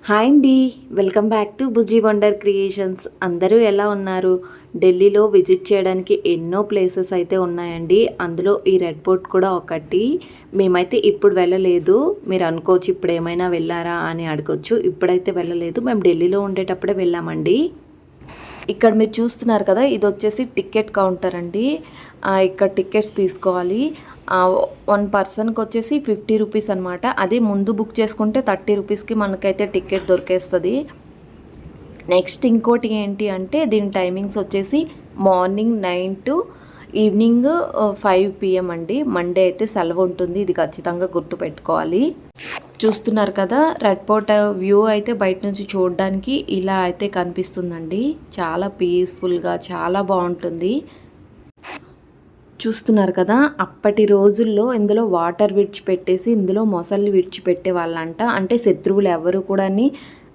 Hi అండి. Welcome back to Bujji wonder creations. అందరూ ఎలా ఉన్నారు? ఢిల్లీలో విజిట్ చేయడానికి ఎన్నో ప్లేసెస్ అయితే ఉన్నాయండి. అందులో ఈ రెడ్ ఫోర్ట్ కూడా ఒకటి. మేమైతే ఇప్పుడు వెళ్ళలేదు. మీరు అనుకోవచ్చు ఇప్పుడు ఏమైనా వెళ్ళారా అని అడగొచ్చు. ఇప్పుడైతే వెళ్ళలేదు, మేము ఢిల్లీలో ఉండేటప్పుడే వెళ్ళామండి. ఇక్కడ మీరు చూస్తున్నారు కదా, ఇది వచ్చేసి టికెట్ కౌంటర్ అండి. ఇక్కడ టికెట్స్ తీసుకోవాలి. వన్ పర్సన్కి వచ్చేసి 50 రూపీస్ అనమాట. అదే ముందు బుక్ చేసుకుంటే 30 రూపీస్కి మనకైతే టికెట్ దొరికేస్తుంది. నెక్స్ట్ ఇంకోటి ఏంటి అంటే దీని టైమింగ్స్ వచ్చేసి మార్నింగ్ 9 టు ఈవినింగ్ 5 PM అండి. మండే అయితే సెలవు ఉంటుంది, ఇది ఖచ్చితంగా గుర్తుపెట్టుకోవాలి. చూస్తున్నారు కదా, రెడ్ ఫోర్ట్ వ్యూ అయితే బయట నుంచి చూడడానికి ఇలా అయితే కనిపిస్తుందండి. చాలా పీస్ఫుల్గా చాలా బాగుంటుంది. చూస్తున్నారు కదా, అప్పటి రోజుల్లో ఇందులో వాటర్ విడిచిపెట్టేసి ఇందులో మొసళ్ళు విడిచిపెట్టే వాళ్ళంట. అంటే శత్రువులు ఎవరు కూడా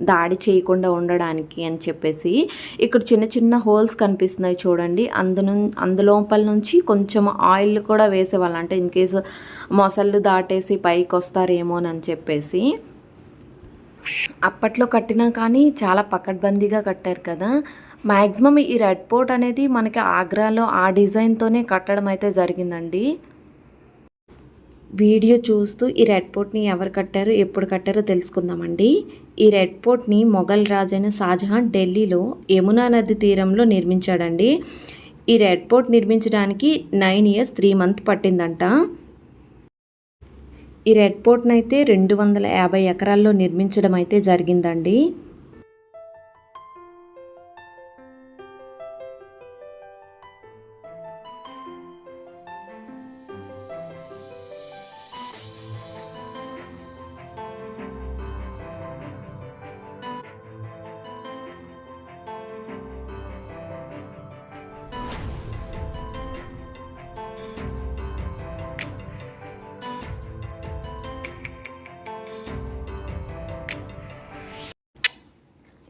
దాడి చేయకుండా ఉండడానికి అని చెప్పేసి. ఇక్కడ చిన్న చిన్న హోల్స్ కనిపిస్తున్నాయి చూడండి, అందులోపల నుంచి కొంచెం ఆయిల్ కూడా వేసేవాళ్ళు. అంటే ఇన్ కేసు మొసళ్ళు దాటేసి పైకి వస్తారేమోనని చెప్పేసి. అప్పట్లో కట్టినా కానీ చాలా పకడ్బందీగా కట్టారు కదా. మ్యాక్సిమం ఈ రెడ్ ఫోర్ట్ అనేది మనకి ఆగ్రాలో ఆ డిజైన్తోనే కట్టడం అయితే జరిగిందండి. వీడియో చూస్తూ ఈ రెడ్ ఫోర్ట్ని ఎవరు కట్టారు, ఎప్పుడు కట్టారో తెలుసుకుందామండి. ఈ రెడ్ ఫోర్ట్ని మొఘల్ రాజైన షాజహాన్ ఢిల్లీలో యమునా నది తీరంలో నిర్మించాడండి. ఈ రెడ్ ఫోర్ట్ నిర్మించడానికి 9 years 3 months పట్టిందంట. ఈ రెడ్ ఫోర్ట్ని అయితే 250 ఎకరాల్లో నిర్మించడం అయితే జరిగిందండి.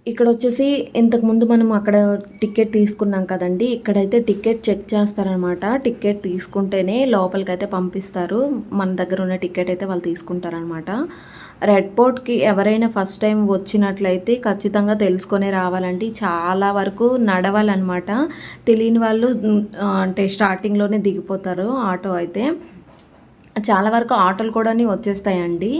ఇక్కడ వచ్చేసి ఇంతకుముందు మనం అక్కడ టికెట్ తీసుకున్నాం కదండి, ఇక్కడైతే టికెట్ చెక్ చేస్తారనమాట. టికెట్ తీసుకుంటేనే లోపలికి అయితే పంపిస్తారు. మన దగ్గర ఉన్న టికెట్ అయితే వాళ్ళు తీసుకుంటారనమాట. రెడ్ ఫోర్ట్కి ఎవరైనా ఫస్ట్ టైం వచ్చినట్లయితే ఖచ్చితంగా తెలుసుకొని రావాలండి. చాలా వరకు నడవాలన్నమాట. తెలియని వాళ్ళు అంటే స్టార్టింగ్లోనే దిగిపోతారు ఆటో అయితే. చాలా వరకు ఆటోలు కూడా వచ్చేస్తాయండి.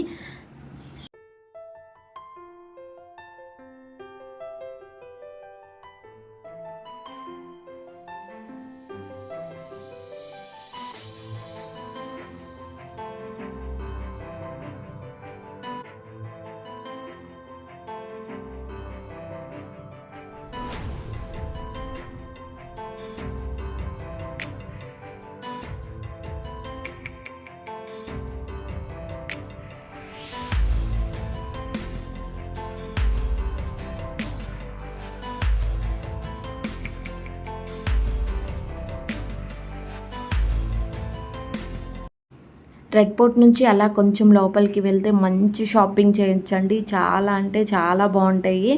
రెడ్ ఫోర్ట్ నుంచి అలా కొంచెం లోపలికి వెళ్తే మంచి షాపింగ్ చేయొచ్చండి. చాలా అంటే చాలా బాగుంటాయి.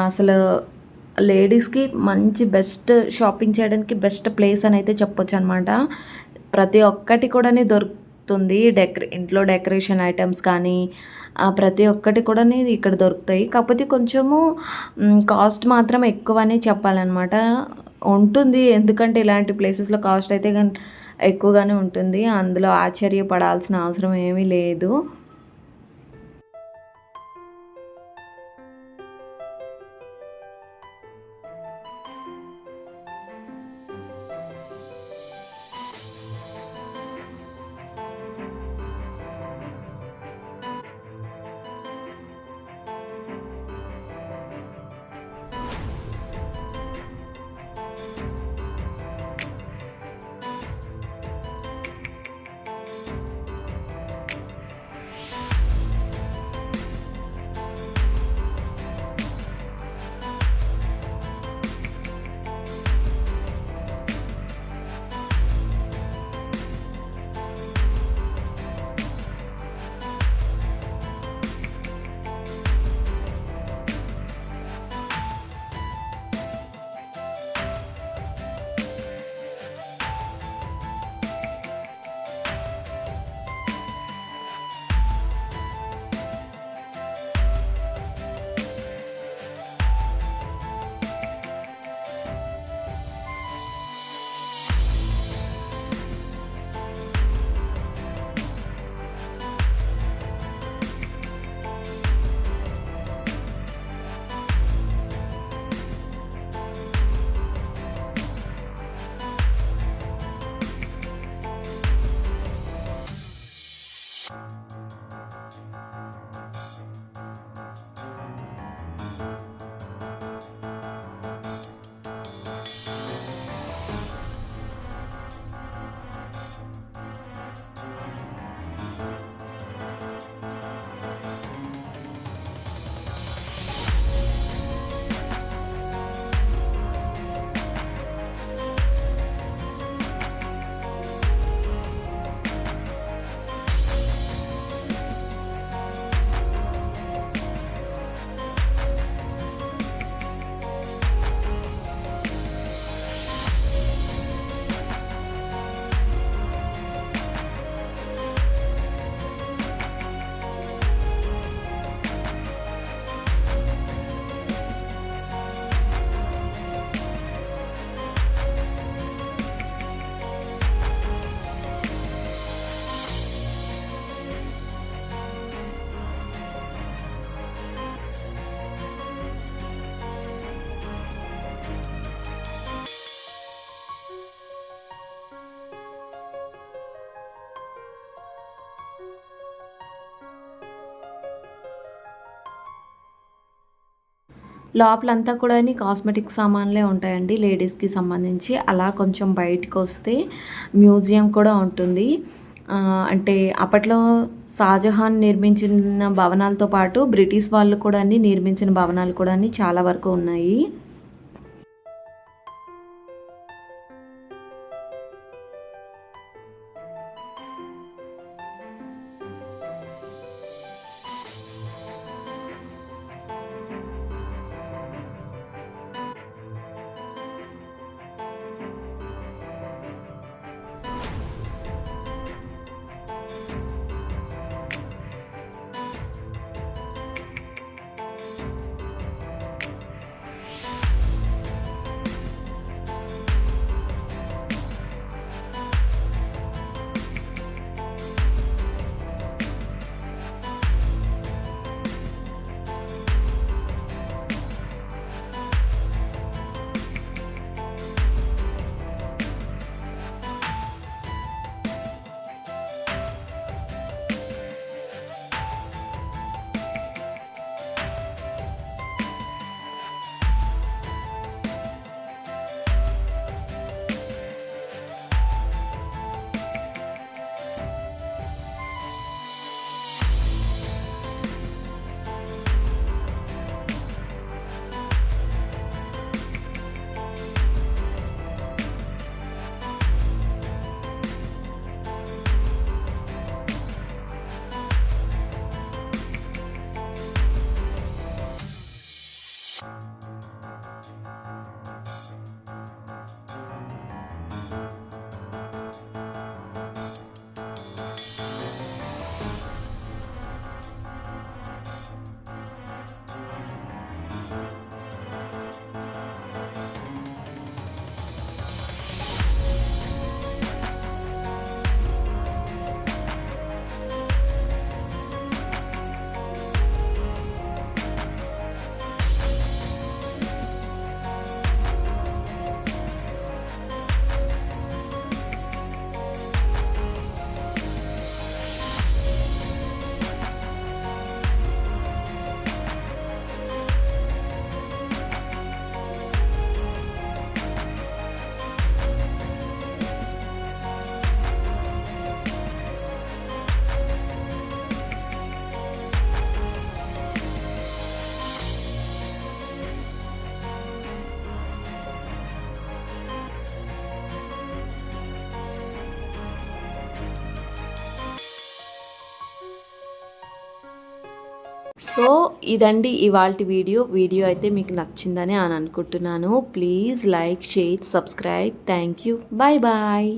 అసలు లేడీస్కి మంచి బెస్ట్ షాపింగ్ చేయడానికి బెస్ట్ ప్లేస్ అని అయితే చెప్పొచ్చు అనమాట. ప్రతి ఒక్కటి కూడా దొరుకుతుంది. ఇంట్లో డెకరేషన్ ఐటమ్స్ కానీ ప్రతి ఒక్కటి కూడా ఇక్కడ దొరుకుతాయి. కాకపోతే కొంచెము కాస్ట్ మాత్రం ఎక్కువనే చెప్పాలన్నమాట ఉంటుంది. ఎందుకంటే ఇలాంటి ప్లేసెస్లో కాస్ట్ అయితే ఎక్కువగానే ఉంటుంది. అందులో ఆశ్చర్యపడాల్సిన అవసరం ఏమీ లేదు. లోపలంతా కూడా కాస్మెటిక్ సామాన్లే ఉంటాయండి లేడీస్కి సంబంధించి. అలా కొంచెం బయటకు వస్తే మ్యూజియం కూడా ఉంటుంది. అంటే అప్పట్లో షాజహాన్ నిర్మించిన భవనాలతో పాటు బ్రిటిష్ వాళ్ళు కూడా నిర్మించిన భవనాలు కూడా చాలా వరకు ఉన్నాయి. సో ఇదండి ఇవాల్టి వీడియో అయితే మీకు నచ్చిందని అని అనుకుంటున్నాను. Please like, share, subscribe. Thank you. Bye bye.